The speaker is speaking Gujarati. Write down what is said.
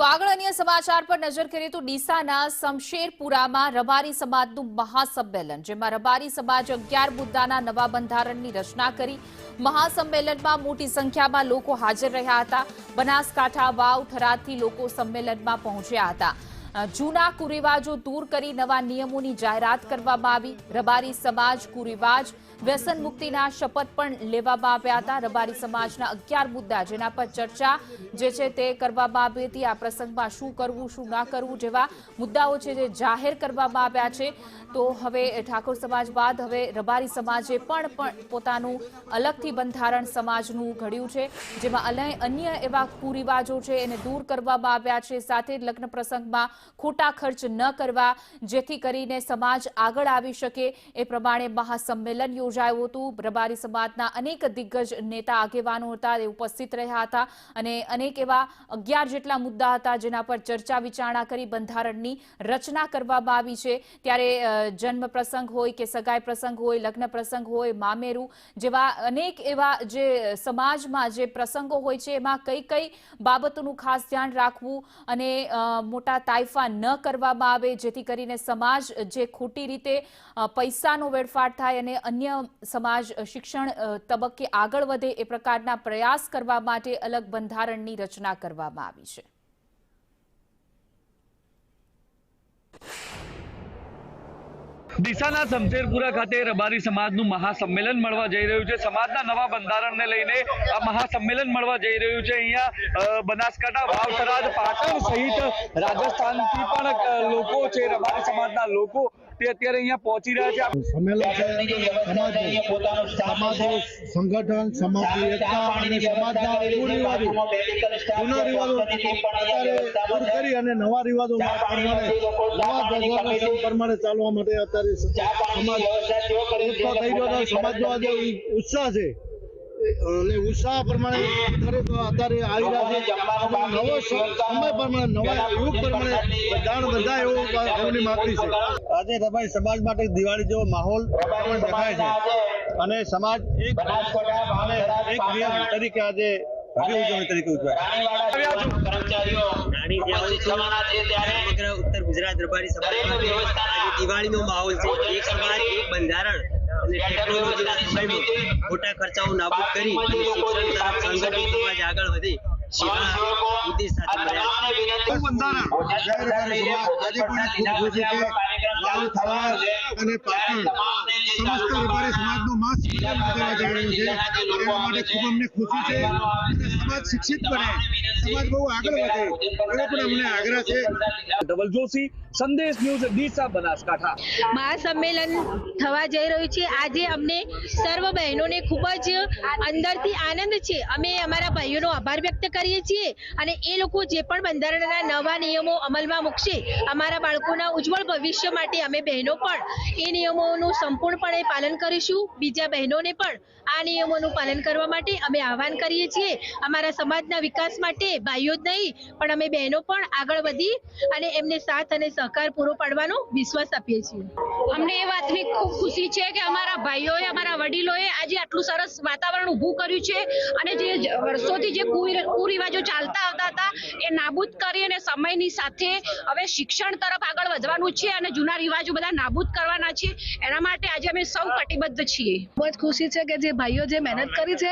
તો આગળ અન્ય સમાચાર પર નજર કરીએ તો ડીસાના શમશેરપુરામાં રબારી સમાજનું મહાસંમેલન, જેમાં રબારી સમાજ 11 મુદ્દાના નવા બંધારણની રચના કરી. મહાસંમેલનમાં મોટી સંખ્યામાં લોકો હાજર રહ્યા હતા. બનાસકાંઠા, વાવ, થરાદથી લોકો સંમેલનમાં પહોંચ્યા હતા. જૂના કુરિવાજો દૂર કરી નવા નિયમોની જાહેરાત કરવામાં આવી. રબારી સમાજ કુરિવાજ વ્યસન મુક્તિના શપથ પણ લેવામાં આવ્યા હતા. રબારી સમાજના 11 મુદ્દા જેના પર ચર્ચા જે છે તે કરવામાં આવી હતી. આ પ્રસંગમાં શું કરવું, શું ના કરવું જેવા મુદ્દાઓ છે જે જાહેર કરવામાં આવ્યા છે. તો હવે ઠાકોર સમાજ બાદ હવે રબારી સમાજે પણ પોતાનું અલગથી બંધારણ સમાજનું ઘડ્યું છે, જેમાં અન્ય એવા કુરિવાજો છે એને દૂર કરવામાં આવ્યા છે. સાથે જ લગ્ન પ્રસંગમાં ખોટા ખર્ચ ન કરવા, જેથી કરીને સમાજ આગળ આવી શકે એ પ્રમાણે મહાસંમેલન યોજાયું હતું. રબારી સમાજના અનેક દિગ્ગજ નેતા આગેવાનો હતા, તે ઉપસ્થિત રહ્યા હતા અને અનેક એવા 11 જેટલા મુદ્દા હતા જેના પર ચર્ચા વિચારણા કરી બંધારણની રચના કરવામાં આવી છે. ત્યારે જન્મ પ્રસંગ હોય કે સગાઈ પ્રસંગ હોય, લગ્ન પ્રસંગ હોય, મામેરું જેવા અનેક એવા જે સમાજમાં જે પ્રસંગો હોય છે એમાં કઈ કઈ બાબતોનું ખાસ ધ્યાન રાખવું અને મોટા તાઇફા ન કરવામાં આવે, જેથી કરીને સમાજ જે ખોટી રીતે પૈસાનો વેડફાટ થાય અને અન્ય સમાજ શિક્ષણ તબક્કે આગળ વધે એ પ્રકારના પ્રયાસ કરવા માટે અલગ બંધારણની રચના કરવામાં આવી છે. ડીસાના શમશેરપુરા ખાતે રબારી સમાજનું મહાસંમેલન મળવા જઈ રહ્યું છે. સમાજના નવા બંધારણને લઈને આ મહાસંમેલન મળવા જઈ રહ્યું છે. અહીંયા બનાસકાંઠા, વાવ, થરાદ, પાટણ સહિત રાજસ્થાનથી પણ લોકો છે, રબારી સમાજના લોકો તે અત્યારે અહીંયા પહોંચી રહ્યા છે. સંમેલન છે સમાજનું સંગઠન, સમાજની એકતા અને સમાજના જૂના રિવાજો અત્યારે દૂર કરી અને નવા રિવાજો પ્રમાણે ચાલવા માટે અત્યારે સમાજ એકઠો થઈ રહ્યો છે. સમાજનો આજે ઉત્સાહ છે અને ઉત્સાહ પ્રમાણે અત્યારે આવી રહ્યા છે. નવો સમય પ્રમાણે, નવા યુગ પ્રમાણે બંધારણ બંધાય એવું સૌની માંગણી છે. આજે રબારી સમાજ માટે દિવાળી જેવો માહોલ દેખાય છે અને સમાજ એક નિયમ તરીકે આજે ઉજવણી તરીકે ઉજવાય. ઉત્તર ગુજરાત રબારી સમાજ દિવાળીનો માહોલ છે. એક સમાજ, એક બંધારણ અને ટેકનોલોજીના સમયમાં ખોટા ખર્ચાઓ નાબૂદ કરી અને શિક્ષણ તરફ સંગઠિત સમાજ આગળ વધે ઉદ્દેશ સાથે અને પાટણ સમસ્ત રબારી સમાજનો મહાસંમેલન યોજવા જઈ રહ્યું છે. એના માટે ખૂબ અમને ખુશી છે. સમાજ શિક્ષિત બને, સમાજ બહુ આગળ વધે એવો પણ અમને આગ્રહ છે. ધવલ જોશી, સંદેશ ન્યૂઝ, ડીસા, બનાસકાંઠા. મહાસંમેલન થવા જઈ રહ્યું છે. આજે અમને સર્વ બહેનોને ખૂબ જ અંદરથી આનંદ છે. અમે અમારા ભાઈઓનો આભાર વ્યક્ત કરીએ છીએ અને એ લોકો જે પણ બંધારણના નવા નિયમો અમલમાં મૂકશે, અમારા બાળકોના ઉજ્જવળ ભવિષ્ય માટે અમે બહેનો પણ એ નિયમોનું સંપૂર્ણપણે પાલન કરીશું. બીજા બહેનોને પણ આ નિયમોનું પાલન કરવા માટે અમે આહવાન કરીએ છીએ. અમારા સમાજના વિકાસ માટે ભાઈઓ જ નહીં પણ અમે બહેનો પણ આગળ વધી અને એમને સાથ અને સહકાર પૂરો પાડવાનો વિશ્વાસ આપીએ છીએ. અમને એ વાતની ખૂબ ખુશી છે કે અમારા ભાઈઓએ, અમારા વડીલોએ આજે આટલું સરસ વાતાવરણ ઊભું કર્યું છે અને જે વર્ષોથી જે કુરિવાજો ચાલતા આવતા હતા એ નાબૂદ કરી અને સમયની સાથે હવે શિક્ષણ તરફ આગળ વધવાનું છે અને જૂના રિવાજો બધા નાબૂદ કરવાના છે. એના માટે આજે અમે સૌ કટિબદ્ધ છીએ. બહુ જ ખુશી છે કે જે ભાઈઓ જે મહેનત કરી છે